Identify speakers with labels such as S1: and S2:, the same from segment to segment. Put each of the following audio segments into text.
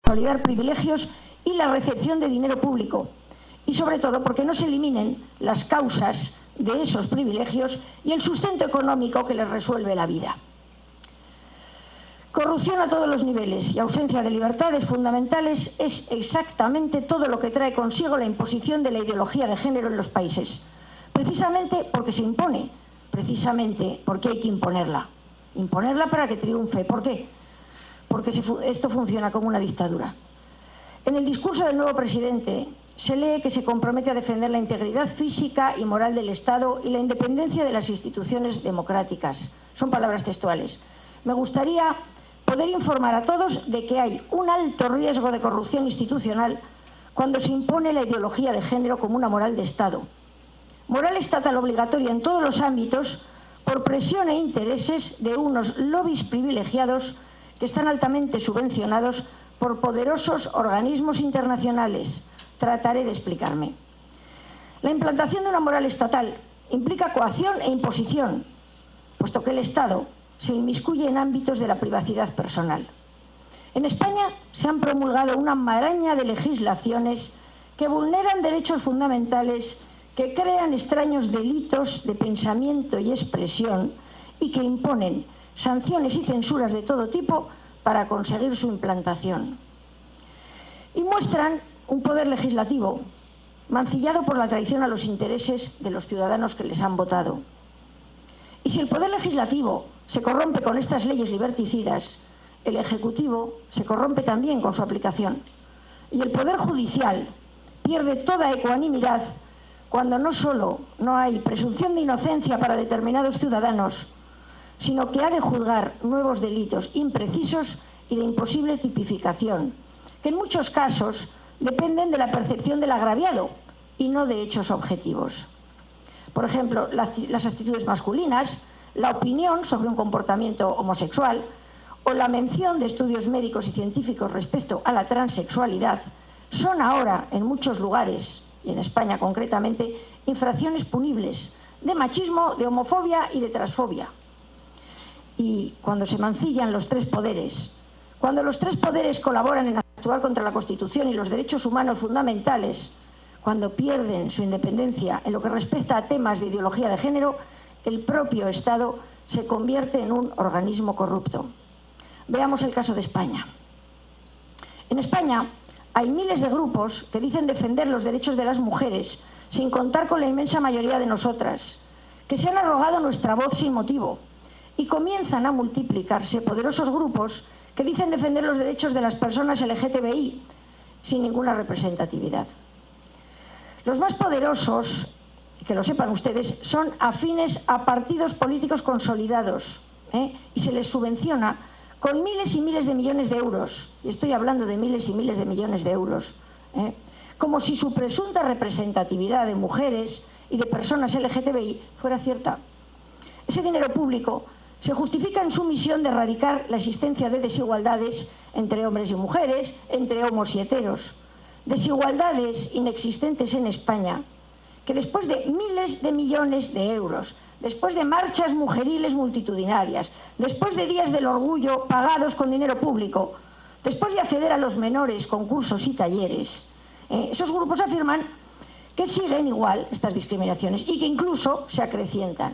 S1: consolidar privilegios y la recepción de dinero público. Y sobre todo porque no se eliminen las causas de esos privilegios y el sustento económico que les resuelve la vida. Corrupción a todos los niveles y ausencia de libertades fundamentales es exactamente todo lo que trae consigo la imposición de la ideología de género en los países. Precisamente porque se impone, precisamente porque hay que imponerla. Imponerla para que triunfe. ¿Por qué? Porque esto funciona como una dictadura. En el discurso del nuevo presidente se lee que se compromete a defender la integridad física y moral del Estado y la independencia de las instituciones democráticas. Son palabras textuales. Me gustaría poder informar a todos de que hay un alto riesgo de corrupción institucional cuando se impone la ideología de género como una moral de Estado. Moral estatal obligatoria en todos los ámbitos por presión e intereses de unos lobbies privilegiados que están altamente subvencionados por poderosos organismos internacionales. Trataré de explicarme. La implantación de una moral estatal implica coacción e imposición, puesto que el Estado se inmiscuye en ámbitos de la privacidad personal. En España se han promulgado una maraña de legislaciones que vulneran derechos fundamentales, que crean extraños delitos de pensamiento y expresión y que imponen sanciones y censuras de todo tipo para conseguir su implantación. Y muestran un poder legislativo mancillado por la traición a los intereses de los ciudadanos que les han votado. Y si el poder legislativo se corrompe con estas leyes liberticidas, el Ejecutivo se corrompe también con su aplicación. Y el Poder Judicial pierde toda ecuanimidad cuando no solo no hay presunción de inocencia para determinados ciudadanos, sino que ha de juzgar nuevos delitos imprecisos y de imposible tipificación, que en muchos casos dependen de la percepción del agraviado y no de hechos objetivos. Por ejemplo, las actitudes masculinas, la opinión sobre un comportamiento homosexual o la mención de estudios médicos y científicos respecto a la transexualidad son ahora, en muchos lugares, y en España concretamente, infracciones punibles de machismo, de homofobia y de transfobia. Y cuando se mancillan los tres poderes, cuando los tres poderes colaboran en actuar contra la Constitución y los derechos humanos fundamentales, cuando pierden su independencia en lo que respecta a temas de ideología de género, el propio Estado se convierte en un organismo corrupto. Veamos el caso de España. En España hay miles de grupos que dicen defender los derechos de las mujeres, sin contar con la inmensa mayoría de nosotras, que se han arrogado nuestra voz sin motivo, y comienzan a multiplicarse poderosos grupos que dicen defender los derechos de las personas LGTBI, sin ninguna representatividad. Los más poderosos, que lo sepan ustedes, son afines a partidos políticos consolidados, y se les subvenciona con miles y miles de millones de euros, y estoy hablando de miles y miles de millones de euros, como si su presunta representatividad de mujeres y de personas LGTBI fuera cierta. Ese dinero público se justifica en su misión de erradicar la existencia de desigualdades entre hombres y mujeres, entre homos y heteros. Desigualdades inexistentes en España, que después de miles de millones de euros, después de marchas mujeriles multitudinarias, después de días del orgullo pagados con dinero público, después de acceder a los menores con cursos y talleres, esos grupos afirman que siguen igual estas discriminaciones y que incluso se acrecientan.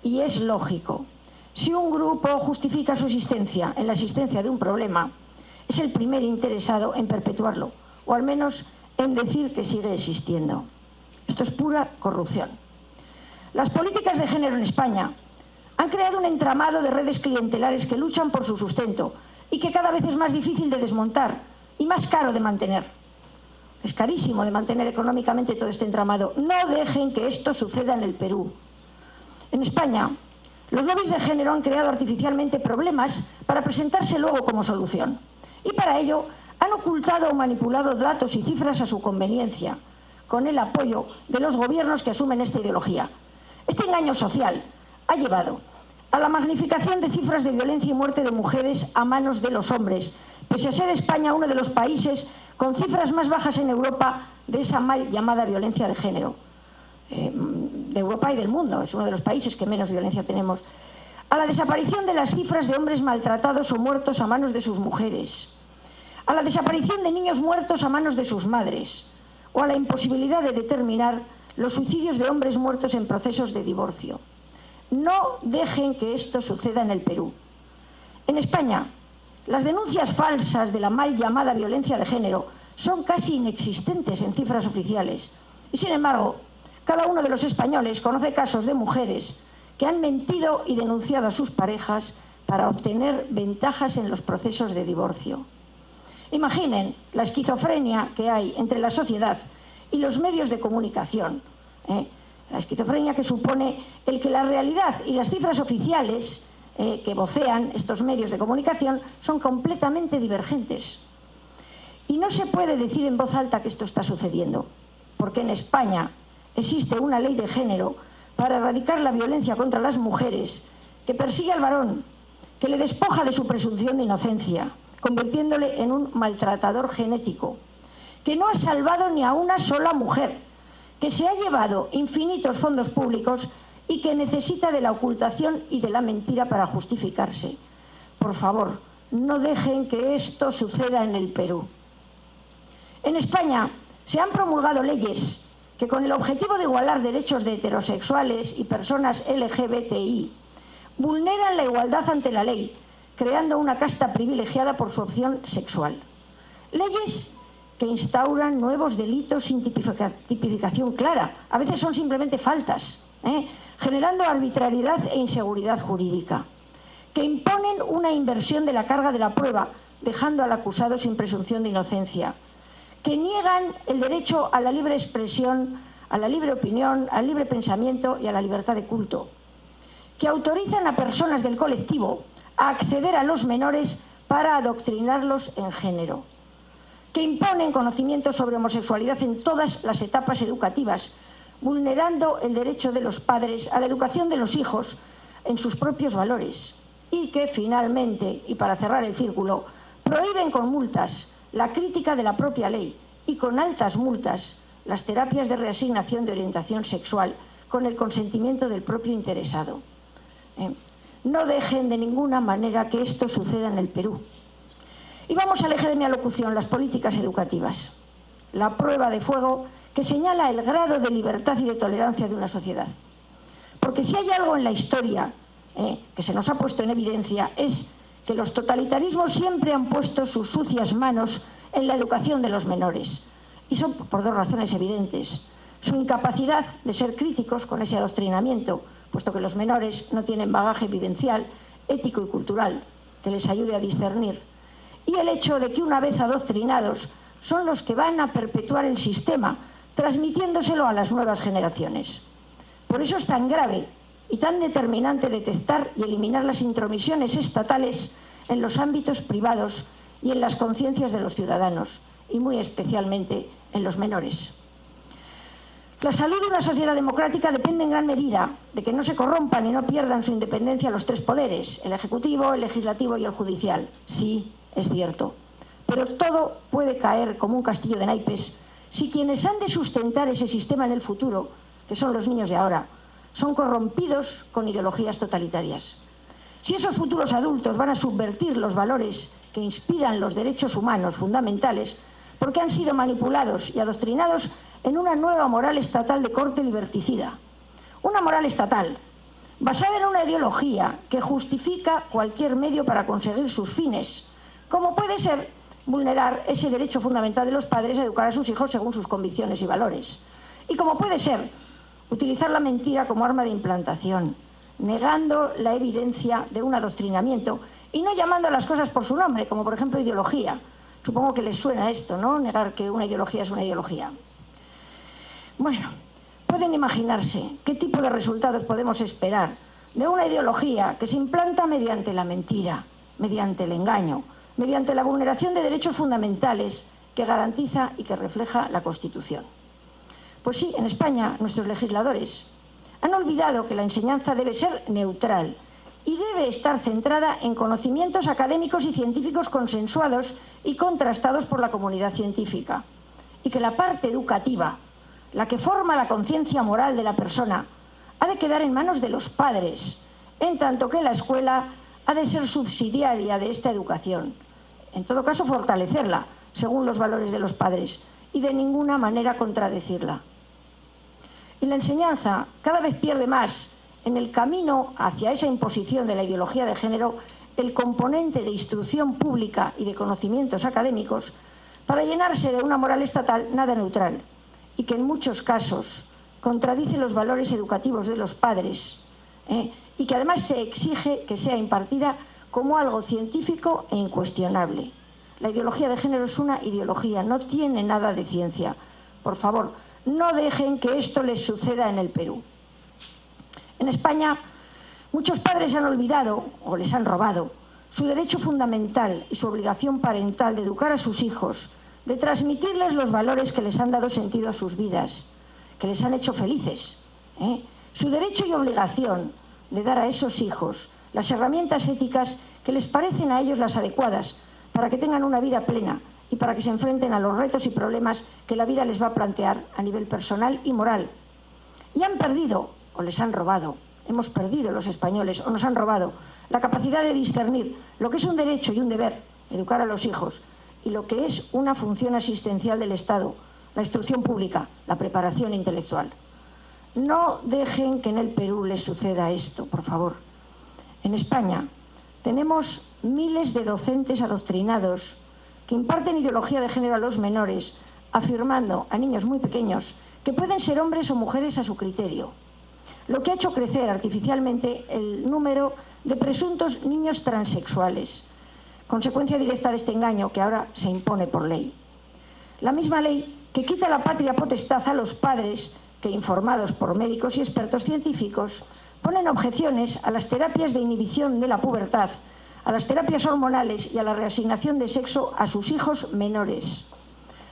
S1: Y es lógico. Si un grupo justifica su existencia en la existencia de un problema, es el primer interesado en perpetuarlo, o al menos en decir que sigue existiendo. Esto es pura corrupción. Las políticas de género en España han creado un entramado de redes clientelares que luchan por su sustento y que cada vez es más difícil de desmontar y más caro de mantener. Es carísimo de mantener económicamente todo este entramado. No dejen que esto suceda en el Perú. En España, los lobbies de género han creado artificialmente problemas para presentarse luego como solución. Y para ello han ocultado o manipulado datos y cifras a su conveniencia, con el apoyo de los gobiernos que asumen esta ideología. Este engaño social ha llevado a la magnificación de cifras de violencia y muerte de mujeres a manos de los hombres, pese a ser España uno de los países con cifras más bajas en Europa de esa mal llamada violencia de género. De Europa y del mundo, es uno de los países que menos violencia tenemos. A la desaparición de las cifras de hombres maltratados o muertos a manos de sus mujeres, a la desaparición de niños muertos a manos de sus madres o a la imposibilidad de determinar los suicidios de hombres muertos en procesos de divorcio. No dejen que esto suceda en el Perú. En España, las denuncias falsas de la mal llamada violencia de género son casi inexistentes en cifras oficiales. Y sin embargo, cada uno de los españoles conoce casos de mujeres que han mentido y denunciado a sus parejas para obtener ventajas en los procesos de divorcio. Imaginen la esquizofrenia que hay entre la sociedad y los medios de comunicación. La esquizofrenia que supone el que la realidad y las cifras oficiales que vocean estos medios de comunicación son completamente divergentes. Y no se puede decir en voz alta que esto está sucediendo, porque en España existe una ley de género para erradicar la violencia contra las mujeres, que persigue al varón, que le despoja de su presunción de inocencia, convirtiéndole en un maltratador genético, que no ha salvado ni a una sola mujer, que se ha llevado infinitos fondos públicos y que necesita de la ocultación y de la mentira para justificarse. Por favor, no dejen que esto suceda en el Perú. En España se han promulgado leyes que, con el objetivo de igualar derechos de heterosexuales y personas LGBTI, vulneran la igualdad ante la ley, creando una casta privilegiada por su opción sexual. Leyes que instauran nuevos delitos sin tipificación clara, a veces son simplemente faltas, generando arbitrariedad e inseguridad jurídica, que imponen una inversión de la carga de la prueba, dejando al acusado sin presunción de inocencia, que niegan el derecho a la libre expresión, a la libre opinión, al libre pensamiento y a la libertad de culto, que autorizan a personas del colectivo a acceder a los menores para adoctrinarlos en género, que imponen conocimientos sobre homosexualidad en todas las etapas educativas, vulnerando el derecho de los padres a la educación de los hijos en sus propios valores, y que finalmente, y para cerrar el círculo, prohíben con multas la crítica de la propia ley y con altas multas las terapias de reasignación de orientación sexual con el consentimiento del propio interesado. No dejen de ninguna manera que esto suceda en el Perú. Y vamos al eje de mi alocución, las políticas educativas. La prueba de fuego que señala el grado de libertad y de tolerancia de una sociedad. Porque si hay algo en la historia que se nos ha puesto en evidencia, es que los totalitarismos siempre han puesto sus sucias manos en la educación de los menores. Y son por dos razones evidentes. Su incapacidad de ser críticos con ese adoctrinamiento, puesto que los menores no tienen bagaje vivencial, ético y cultural que les ayude a discernir. Y el hecho de que, una vez adoctrinados, son los que van a perpetuar el sistema, transmitiéndoselo a las nuevas generaciones. Por eso es tan grave y tan determinante detectar y eliminar las intromisiones estatales en los ámbitos privados y en las conciencias de los ciudadanos, y muy especialmente en los menores. La salud de una sociedad democrática depende en gran medida de que no se corrompan y no pierdan su independencia los tres poderes, el ejecutivo, el legislativo y el judicial. Sí, es cierto, pero todo puede caer como un castillo de naipes si quienes han de sustentar ese sistema en el futuro, que son los niños de ahora, son corrompidos con ideologías totalitarias. Si esos futuros adultos van a subvertir los valores que inspiran los derechos humanos fundamentales, porque han sido manipulados y adoctrinados en una nueva moral estatal de corte liberticida. Una moral estatal basada en una ideología que justifica cualquier medio para conseguir sus fines, como puede ser vulnerar ese derecho fundamental de los padres a educar a sus hijos según sus convicciones y valores. Y como puede ser utilizar la mentira como arma de implantación, negando la evidencia de un adoctrinamiento y no llamando a las cosas por su nombre, como por ejemplo ideología. Supongo que les suena esto, ¿no? Negar que una ideología es una ideología. Bueno, pueden imaginarse qué tipo de resultados podemos esperar de una ideología que se implanta mediante la mentira, mediante el engaño, mediante la vulneración de derechos fundamentales que garantiza y que refleja la Constitución. Pues sí, en España nuestros legisladores han olvidado que la enseñanza debe ser neutral y debe estar centrada en conocimientos académicos y científicos consensuados y contrastados por la comunidad científica, y que la parte educativa, la que forma la conciencia moral de la persona, ha de quedar en manos de los padres, en tanto que la escuela ha de ser subsidiaria de esta educación, en todo caso fortalecerla, según los valores de los padres, y de ninguna manera contradecirla. Y la enseñanza cada vez pierde más en el camino hacia esa imposición de la ideología de género el componente de instrucción pública y de conocimientos académicos para llenarse de una moral estatal nada neutral y que en muchos casos contradice los valores educativos de los padres y que además se exige que sea impartida como algo científico e incuestionable. La ideología de género es una ideología, no tiene nada de ciencia. Por favor, no dejen que esto les suceda en el Perú. En España, muchos padres han olvidado o les han robado su derecho fundamental y su obligación parental de educar a sus hijos, de transmitirles los valores que les han dado sentido a sus vidas, que les han hecho felices. Su derecho y obligación de dar a esos hijos las herramientas éticas que les parecen a ellos las adecuadas para que tengan una vida plena y para que se enfrenten a los retos y problemas que la vida les va a plantear a nivel personal y moral. Y han perdido o les han robado, hemos perdido los españoles o nos han robado la capacidad de discernir lo que es un derecho y un deber, educar a los hijos, y lo que es una función asistencial del Estado, la instrucción pública, la preparación intelectual. No dejen que en el Perú les suceda esto, por favor. En España tenemos miles de docentes adoctrinados que imparten ideología de género a los menores, afirmando a niños muy pequeños que pueden ser hombres o mujeres a su criterio, lo que ha hecho crecer artificialmente el número de presuntos niños transexuales, consecuencia directa de este engaño que ahora se impone por ley. La misma ley que quita la patria potestad a los padres que, informados por médicos y expertos científicos, ponen objeciones a las terapias de inhibición de la pubertad, a las terapias hormonales y a la reasignación de sexo a sus hijos menores.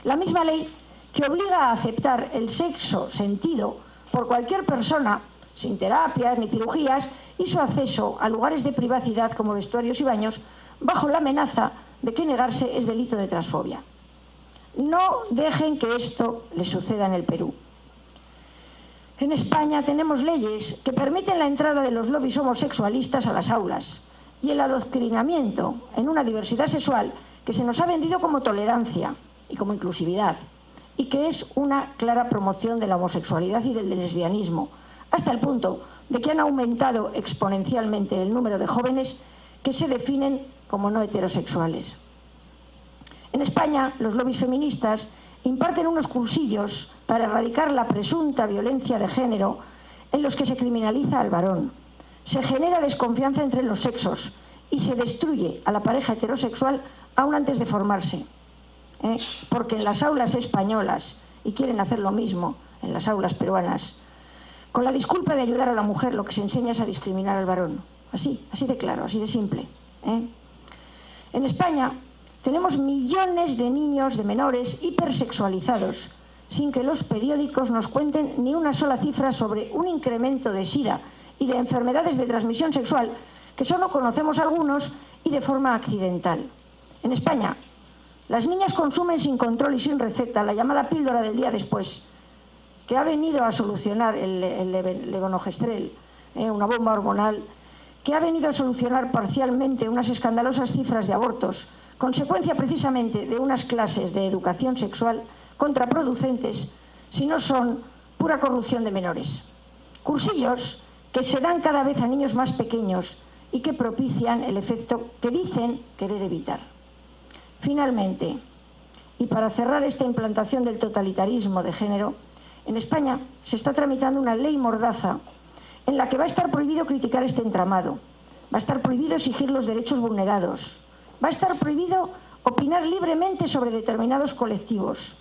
S1: La misma ley que obliga a aceptar el sexo sentido por cualquier persona, sin terapias ni cirugías, y su acceso a lugares de privacidad como vestuarios y baños, bajo la amenaza de que negarse es delito de transfobia. No dejen que esto les suceda en el Perú. En España tenemos leyes que permiten la entrada de los lobbies homosexualistas a las aulas y el adoctrinamiento en una diversidad sexual que se nos ha vendido como tolerancia y como inclusividad, y que es una clara promoción de la homosexualidad y del lesbianismo, hasta el punto de que han aumentado exponencialmente el número de jóvenes que se definen como no heterosexuales. En España, los lobbies feministas imparten unos cursillos para erradicar la presunta violencia de género en los que se criminaliza al varón, se genera desconfianza entre los sexos y se destruye a la pareja heterosexual aún antes de formarse. Porque en las aulas españolas, y quieren hacer lo mismo en las aulas peruanas, con la disculpa de ayudar a la mujer, lo que se enseña es a discriminar al varón. Así de claro, así de simple. En España tenemos millones de niños, de menores, hipersexualizados, sin que los periódicos nos cuenten ni una sola cifra sobre un incremento de SIDA y de enfermedades de transmisión sexual que solo conocemos algunos y de forma accidental. En España, las niñas consumen sin control y sin receta la llamada píldora del día después, que ha venido a solucionar el levonorgestrel, una bomba hormonal, que ha venido a solucionar parcialmente unas escandalosas cifras de abortos, consecuencia precisamente de unas clases de educación sexual contraproducentes, si no son pura corrupción de menores. Cursillos que se dan cada vez a niños más pequeños y que propician el efecto que dicen querer evitar. Finalmente, y para cerrar esta implantación del totalitarismo de género, en España se está tramitando una ley mordaza en la que va a estar prohibido criticar este entramado, va a estar prohibido exigir los derechos vulnerados, va a estar prohibido opinar libremente sobre determinados colectivos,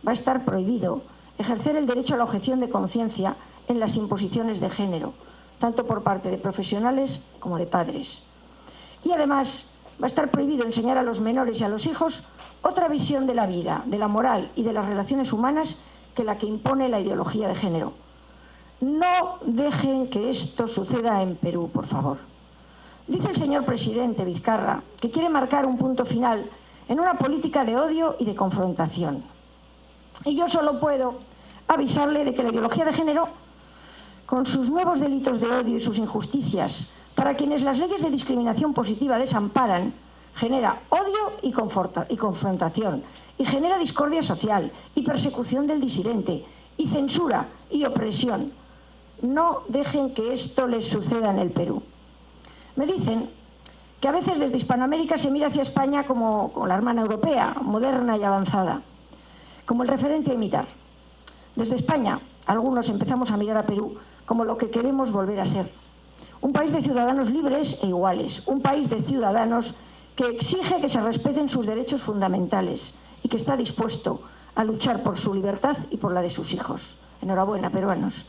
S1: va a estar prohibido ejercer el derecho a la objeción de conciencia en las imposiciones de género, tanto por parte de profesionales como de padres. Y además va a estar prohibido enseñar a los menores y a los hijos otra visión de la vida, de la moral y de las relaciones humanas que la que impone la ideología de género. No dejen que esto suceda en Perú, por favor. Dice el señor presidente Vizcarra que quiere marcar un punto final en una política de odio y de confrontación. Y yo solo puedo avisarle de que la ideología de género, con sus nuevos delitos de odio y sus injusticias, para quienes las leyes de discriminación positiva desamparan, genera odio y confrontación, y genera discordia social y persecución del disidente, y censura y opresión. No dejen que esto les suceda en el Perú. Me dicen que a veces desde Hispanoamérica se mira hacia España como la hermana europea, moderna y avanzada, como el referente a imitar. Desde España, algunos empezamos a mirar a Perú como lo que queremos volver a ser. Un país de ciudadanos libres e iguales, un país de ciudadanos que exige que se respeten sus derechos fundamentales y que está dispuesto a luchar por su libertad y por la de sus hijos. Enhorabuena, peruanos.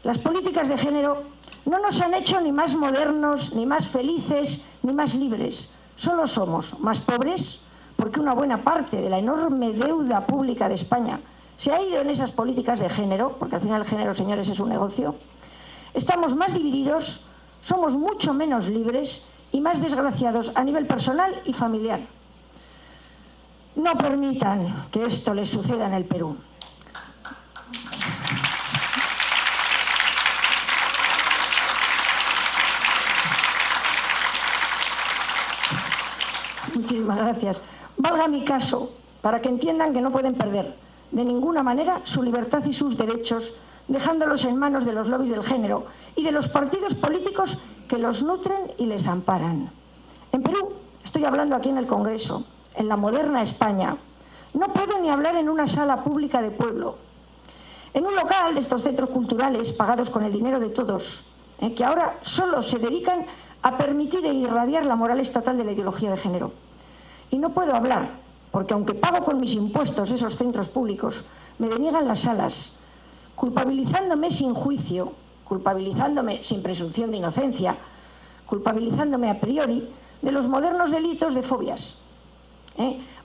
S1: Las políticas de género no nos han hecho ni más modernos, ni más felices, ni más libres. Solo somos más pobres porque una buena parte de la enorme deuda pública de España se ha ido en esas políticas de género, porque al final el género, señores, es un negocio. Estamos más divididos, somos mucho menos libres y más desgraciados a nivel personal y familiar. No permitan que esto les suceda en el Perú. Muchísimas gracias. Valga mi caso para que entiendan que no pueden perder de ninguna manera su libertad y sus derechos, dejándolos en manos de los lobbies del género y de los partidos políticos que los nutren y les amparan. En Perú, estoy hablando aquí en el Congreso, en la moderna España, no puedo ni hablar en una sala pública de pueblo, en un local de estos centros culturales pagados con el dinero de todos, que ahora solo se dedican a permitir e irradiar la moral estatal de la ideología de género. Y no puedo hablar, porque aunque pago con mis impuestos esos centros públicos, me deniegan las salas, culpabilizándome sin juicio, culpabilizándome sin presunción de inocencia, culpabilizándome a priori de los modernos delitos de fobias.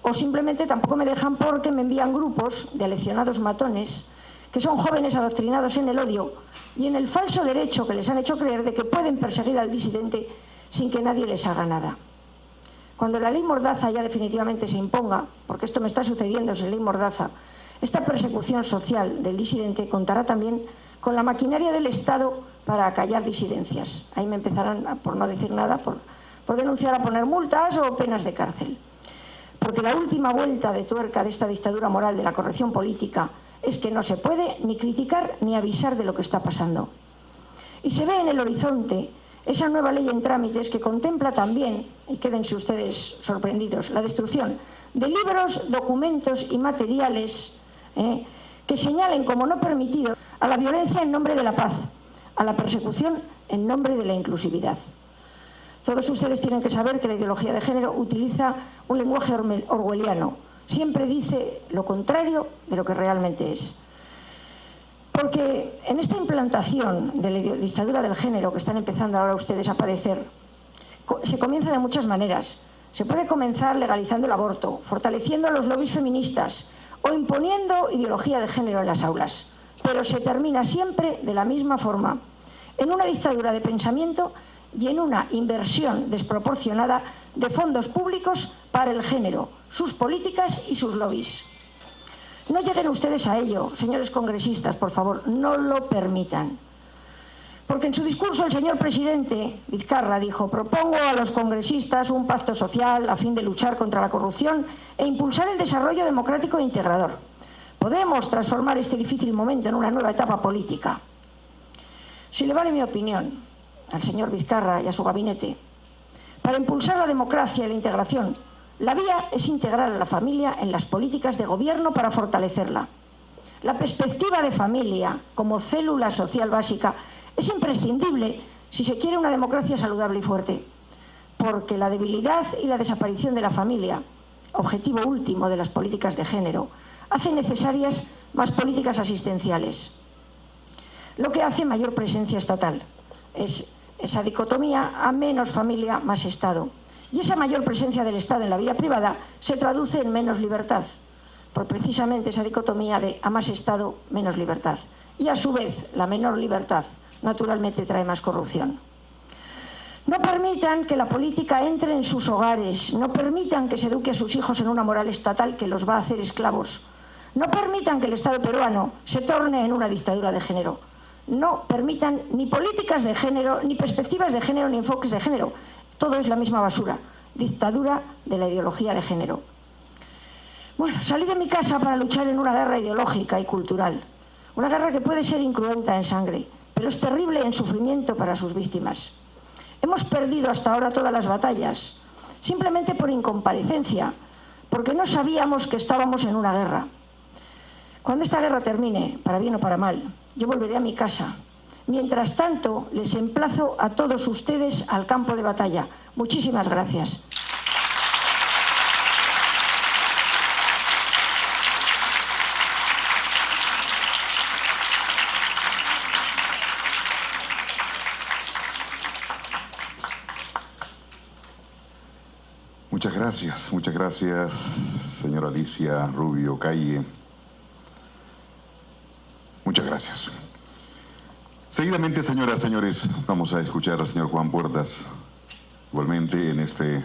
S1: O simplemente tampoco me dejan porque me envían grupos de aleccionados matones que son jóvenes adoctrinados en el odio y en el falso derecho que les han hecho creer de que pueden perseguir al disidente sin que nadie les haga nada. Cuando la ley Mordaza ya definitivamente se imponga, porque esto me está sucediendo, es la ley Mordaza, esta persecución social del disidente contará también con la maquinaria del Estado para acallar disidencias. Ahí me empezarán, por no decir nada, por denunciar a poner multas o penas de cárcel. Porque la última vuelta de tuerca de esta dictadura moral de la corrección política es que no se puede ni criticar ni avisar de lo que está pasando. Y se ve en el horizonte esa nueva ley en trámites que contempla también, y quédense ustedes sorprendidos, la destrucción de libros, documentos y materiales que señalen como no permitido a la violencia en nombre de la paz, a la persecución en nombre de la inclusividad. Todos ustedes tienen que saber que la ideología de género utiliza un lenguaje orwelliano. Siempre dice lo contrario de lo que realmente es. Porque en esta implantación de la dictadura del género que están empezando ahora ustedes a padecer, se comienza de muchas maneras. Se puede comenzar legalizando el aborto, fortaleciendo a los lobbies feministas o imponiendo ideología de género en las aulas. Pero se termina siempre de la misma forma, en una dictadura de pensamiento y en una inversión desproporcionada de fondos públicos para el género, sus políticas y sus lobbies. No lleguen ustedes a ello, señores congresistas, por favor, no lo permitan. Porque en su discurso el señor presidente Vizcarra dijo: propongo a los congresistas un pacto social a fin de luchar contra la corrupción e impulsar el desarrollo democrático e integrador. Podemos transformar este difícil momento en una nueva etapa política. Si le vale mi opinión al señor Vizcarra y a su gabinete, para impulsar la democracia y la integración, la vía es integrar a la familia en las políticas de gobierno para fortalecerla. La perspectiva de familia como célula social básica es imprescindible si se quiere una democracia saludable y fuerte, porque la debilidad y la desaparición de la familia, objetivo último de las políticas de género, hacen necesarias más políticas asistenciales. Lo que hace mayor presencia estatal es esa dicotomía a menos familia, más Estado. Y esa mayor presencia del Estado en la vida privada se traduce en menos libertad, por precisamente esa dicotomía de a más Estado, menos libertad. Y a su vez, la menor libertad naturalmente trae más corrupción. No permitan que la política entre en sus hogares, no permitan que se eduque a sus hijos en una moral estatal que los va a hacer esclavos. No permitan que el Estado peruano se torne en una dictadura de género. No permitan ni políticas de género, ni perspectivas de género, ni enfoques de género. Todo es la misma basura. dictadura de la ideología de género. Bueno, salí de mi casa para luchar en una guerra ideológica y cultural, una guerra que puede ser incruenta en sangre, pero es terrible en sufrimiento para sus víctimas. Hemos perdido hasta ahora todas las batallas, simplemente por incomparecencia, porque no sabíamos que estábamos en una guerra. Cuando esta guerra termine, para bien o para mal, yo volveré a mi casa. Mientras tanto, les emplazo a todos ustedes al campo de batalla. Muchísimas gracias.
S2: Muchas gracias, señora Alicia Rubio Calle. Muchas gracias. Seguidamente, señoras y señores, vamos a escuchar al señor Juan Puertas, igualmente en este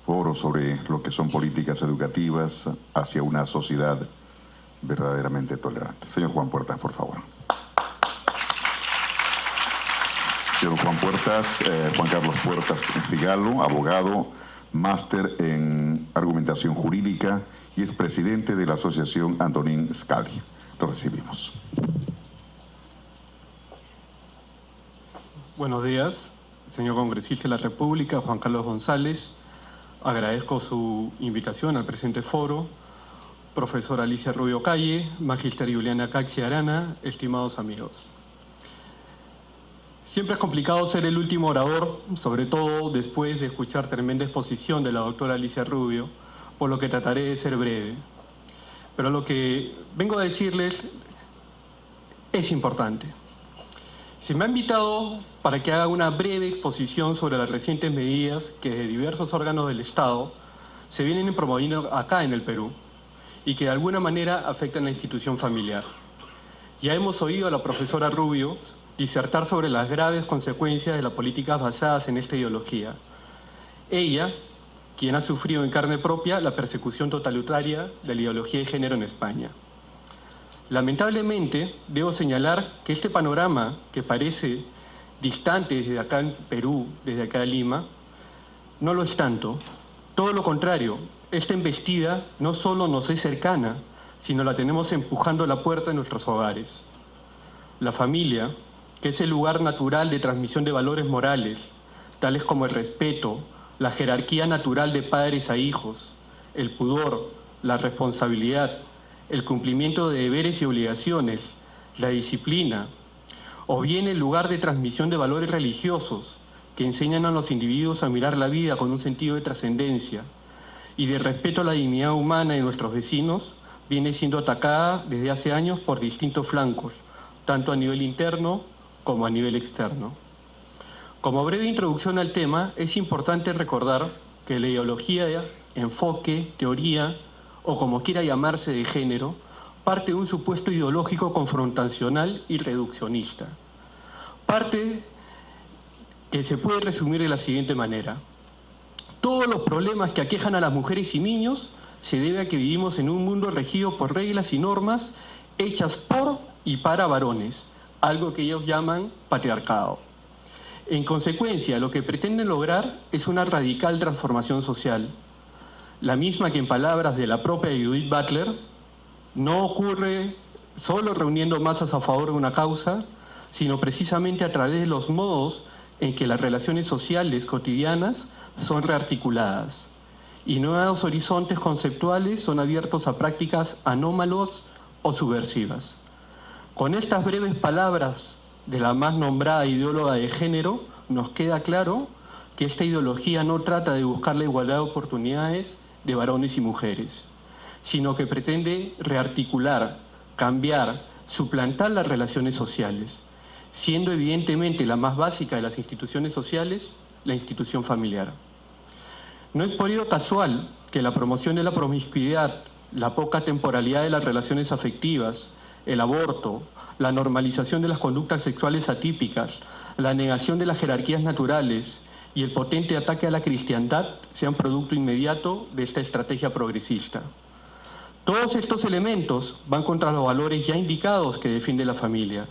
S2: foro sobre lo que son políticas educativas hacia una sociedad verdaderamente tolerante. Señor Juan Puertas, por favor. Señor Juan Puertas, Juan Carlos Puertas Figalo, abogado, máster en argumentación jurídica y es presidente de la Asociación Antonín Scalia. Lo recibimos.
S3: Buenos días, señor congresista de la República, Juan Carlos González. Agradezco su invitación al presente foro. Profesora Alicia Rubio Calle, Magister Juliana Caxi Arana, estimados amigos. Siempre es complicado ser el último orador, sobre todo después de escuchar tremenda exposición de la doctora Alicia Rubio, por lo que trataré de ser breve. Pero lo que vengo a decirles es importante. Se me ha invitado para que haga una breve exposición sobre las recientes medidas que de diversos órganos del Estado se vienen promoviendo acá en el Perú y que de alguna manera afectan a la institución familiar. Ya hemos oído a la profesora Rubio disertar sobre las graves consecuencias de las políticas basadas en esta ideología. Ella, quien ha sufrido en carne propia la persecución totalitaria de la ideología de género en España. Lamentablemente, debo señalar que este panorama, que parece distante desde acá en Perú, desde acá en Lima, no lo es tanto. Todo lo contrario, esta embestida no solo nos es cercana, sino la tenemos empujando a la puerta de nuestros hogares. La familia, que es el lugar natural de transmisión de valores morales, tales como el respeto, la jerarquía natural de padres a hijos, el pudor, la responsabilidad, el cumplimiento de deberes y obligaciones, la disciplina, o bien el lugar de transmisión de valores religiosos que enseñan a los individuos a mirar la vida con un sentido de trascendencia y de respeto a la dignidad humana de nuestros vecinos, viene siendo atacada desde hace años por distintos flancos, tanto a nivel interno como a nivel externo. Como breve introducción al tema, es importante recordar que la ideología, enfoque, teoría, o como quiera llamarse de género, parte de un supuesto ideológico confrontacional y reduccionista. Parte que se puede resumir de la siguiente manera. Todos los problemas que aquejan a las mujeres y niños se debe a que vivimos en un mundo regido por reglas y normas hechas por y para varones, algo que ellos llaman patriarcado. En consecuencia, lo que pretenden lograr es una radical transformación social, la misma que en palabras de la propia Judith Butler, no ocurre solo reuniendo masas a favor de una causa, sino precisamente a través de los modos en que las relaciones sociales cotidianas son rearticuladas y nuevos horizontes conceptuales son abiertos a prácticas anómalos o subversivas. Con estas breves palabras de la más nombrada ideóloga de género, nos queda claro que esta ideología no trata de buscar la igualdad de oportunidades de varones y mujeres, sino que pretende rearticular, cambiar, suplantar las relaciones sociales, siendo evidentemente la más básica de las instituciones sociales, la institución familiar. No es por ello casual que la promoción de la promiscuidad, la poca temporalidad de las relaciones afectivas, el aborto, la normalización de las conductas sexuales atípicas, la negación de las jerarquías naturales y el potente ataque a la cristiandad sean producto inmediato de esta estrategia progresista. Todos estos elementos van contra los valores ya indicados que defiende la familia: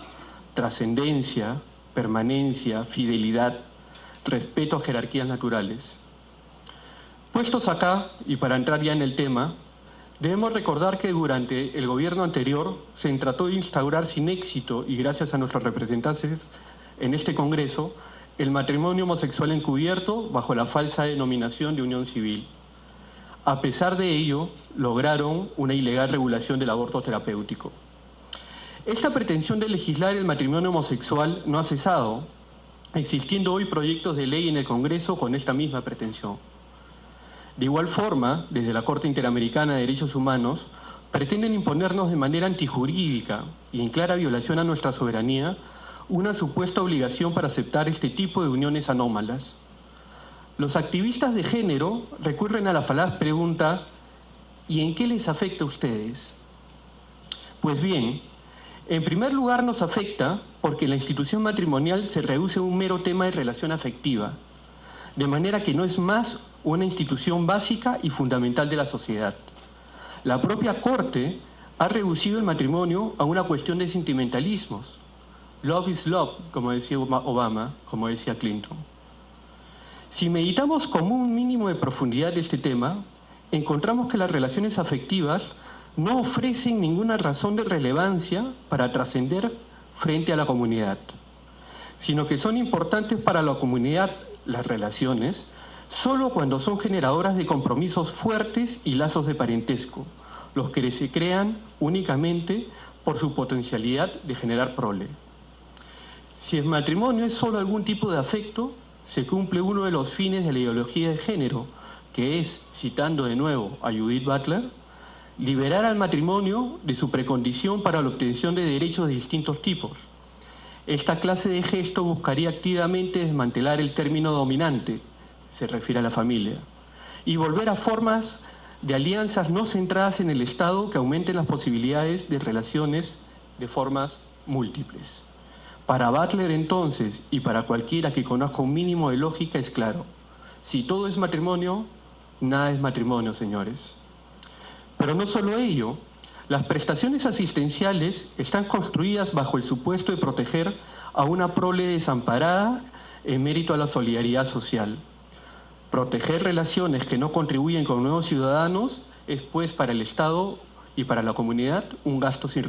S3: trascendencia, permanencia, fidelidad, respeto a jerarquías naturales. Puestos acá, y para entrar ya en el tema, debemos recordar que durante el gobierno anterior se trató de instaurar sin éxito, y gracias a nuestros representantes en este Congreso, el matrimonio homosexual encubierto bajo la falsa denominación de unión civil. A pesar de ello, lograron una ilegal regulación del aborto terapéutico. Esta pretensión de legislar el matrimonio homosexual no ha cesado, existiendo hoy proyectos de ley en el Congreso con esta misma pretensión. De igual forma, desde la Corte Interamericana de Derechos Humanos, pretenden imponernos de manera antijurídica y en clara violación a nuestra soberanía una supuesta obligación para aceptar este tipo de uniones anómalas. Los activistas de género recurren a la falaz pregunta: ¿y en qué les afecta a ustedes? Pues bien, en primer lugar nos afecta porque la institución matrimonial se reduce a un mero tema de relación afectiva, de manera que no es más una institución básica y fundamental de la sociedad. La propia Corte ha reducido el matrimonio a una cuestión de sentimentalismos. Love is love, como decía Obama, como decía Clinton. Si meditamos con un mínimo de profundidad este tema, encontramos que las relaciones afectivas no ofrecen ninguna razón de relevancia para trascender frente a la comunidad, sino que son importantes para la comunidad las relaciones solo cuando son generadoras de compromisos fuertes y lazos de parentesco, los que se crean únicamente por su potencialidad de generar prole. Si el matrimonio es solo algún tipo de afecto, se cumple uno de los fines de la ideología de género, que es, citando de nuevo a Judith Butler, liberar al matrimonio de su precondición para la obtención de derechos de distintos tipos. Esta clase de gesto buscaría activamente desmantelar el término dominante, se refiere a la familia, y volver a formas de alianzas no centradas en el Estado que aumenten las posibilidades de relaciones de formas múltiples. Para Butler entonces, y para cualquiera que conozca un mínimo de lógica, es claro: si todo es matrimonio, nada es matrimonio, señores. Pero no solo ello, las prestaciones asistenciales están construidas bajo el supuesto de proteger a una prole desamparada en mérito a la solidaridad social. Proteger relaciones que no contribuyen con nuevos ciudadanos es, pues, para el Estado y para la comunidad un gasto sin